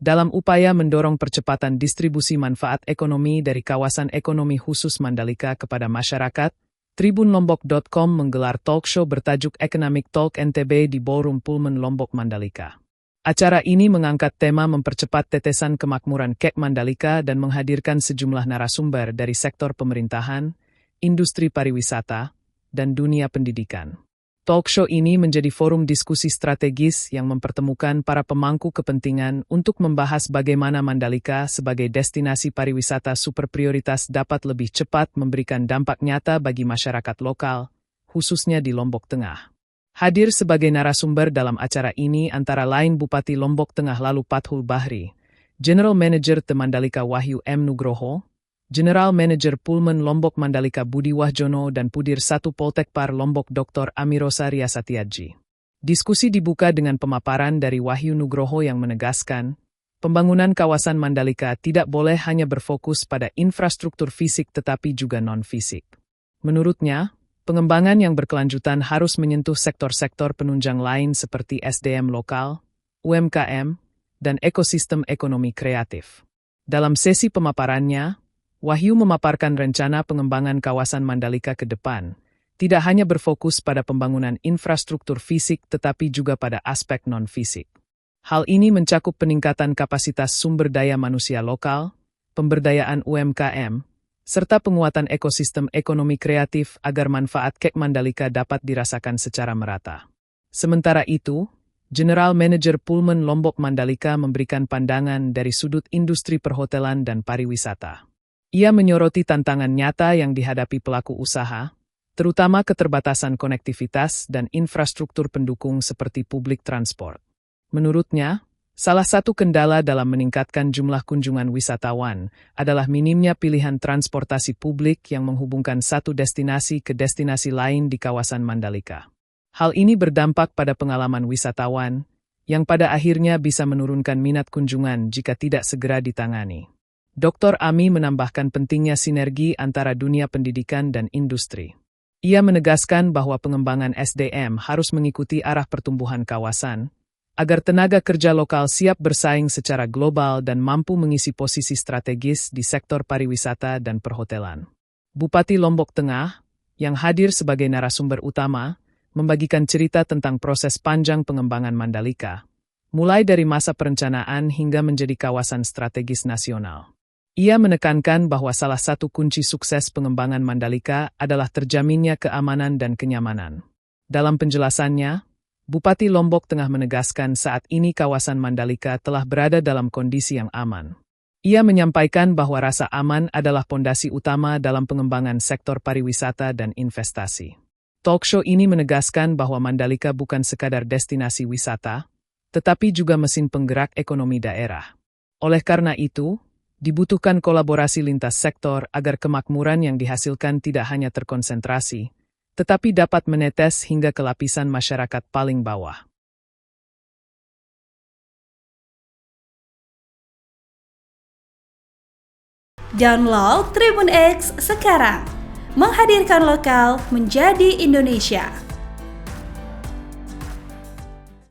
dalam upaya mendorong percepatan distribusi manfaat ekonomi dari kawasan ekonomi khusus Mandalika kepada masyarakat, tribunlombok.com menggelar talk show bertajuk Economic Talk NTB di Ballroom Pullman Lombok Mandalika. Acara ini mengangkat tema mempercepat tetesan kemakmuran KEK Mandalika dan menghadirkan sejumlah narasumber dari sektor pemerintahan, industri pariwisata, dan dunia pendidikan. Talk show ini menjadi forum diskusi strategis yang mempertemukan para pemangku kepentingan untuk membahas bagaimana Mandalika sebagai destinasi pariwisata super prioritas dapat lebih cepat memberikan dampak nyata bagi masyarakat lokal, khususnya di Lombok Tengah. Hadir sebagai narasumber dalam acara ini antara lain Bupati Lombok Tengah Lalu Pathul Bahri, General Manager The Mandalika Wahyu M. Nugroho, General Manager Pullman Lombok Mandalika Budi Wahjono dan Pudir 1 Poltekpar Lombok Dr. Amirosa Riasatiadji. Diskusi dibuka dengan pemaparan dari Wahyu Nugroho yang menegaskan, pembangunan kawasan Mandalika tidak boleh hanya berfokus pada infrastruktur fisik tetapi juga non-fisik. Menurutnya, pengembangan yang berkelanjutan harus menyentuh sektor-sektor penunjang lain seperti SDM lokal, UMKM, dan ekosistem ekonomi kreatif. Dalam sesi pemaparannya, Wahyu memaparkan rencana pengembangan kawasan Mandalika ke depan, tidak hanya berfokus pada pembangunan infrastruktur fisik tetapi juga pada aspek non-fisik. Hal ini mencakup peningkatan kapasitas sumber daya manusia lokal, pemberdayaan UMKM, serta penguatan ekosistem ekonomi kreatif agar manfaat KEK Mandalika dapat dirasakan secara merata. Sementara itu, General Manager Pullman Lombok Mandalika memberikan pandangan dari sudut industri perhotelan dan pariwisata. Ia menyoroti tantangan nyata yang dihadapi pelaku usaha, terutama keterbatasan konektivitas dan infrastruktur pendukung seperti publik transport. Menurutnya, salah satu kendala dalam meningkatkan jumlah kunjungan wisatawan adalah minimnya pilihan transportasi publik yang menghubungkan satu destinasi ke destinasi lain di kawasan Mandalika. Hal ini berdampak pada pengalaman wisatawan, yang pada akhirnya bisa menurunkan minat kunjungan jika tidak segera ditangani. Dr. Ami menambahkan pentingnya sinergi antara dunia pendidikan dan industri. Ia menegaskan bahwa pengembangan SDM harus mengikuti arah pertumbuhan kawasan, agar tenaga kerja lokal siap bersaing secara global dan mampu mengisi posisi strategis di sektor pariwisata dan perhotelan. Bupati Lombok Tengah, yang hadir sebagai narasumber utama, membagikan cerita tentang proses panjang pengembangan Mandalika, mulai dari masa perencanaan hingga menjadi kawasan strategis nasional. Ia menekankan bahwa salah satu kunci sukses pengembangan Mandalika adalah terjaminnya keamanan dan kenyamanan. Dalam penjelasannya, Bupati Lombok Tengah menegaskan saat ini kawasan Mandalika telah berada dalam kondisi yang aman. Ia menyampaikan bahwa rasa aman adalah pondasi utama dalam pengembangan sektor pariwisata dan investasi. Talk show ini menegaskan bahwa Mandalika bukan sekadar destinasi wisata, tetapi juga mesin penggerak ekonomi daerah. Oleh karena itu, dibutuhkan kolaborasi lintas sektor agar kemakmuran yang dihasilkan tidak hanya terkonsentrasi, tetapi dapat menetes hingga ke lapisan masyarakat paling bawah. Download Tribun X sekarang, menghadirkan lokal menjadi Indonesia.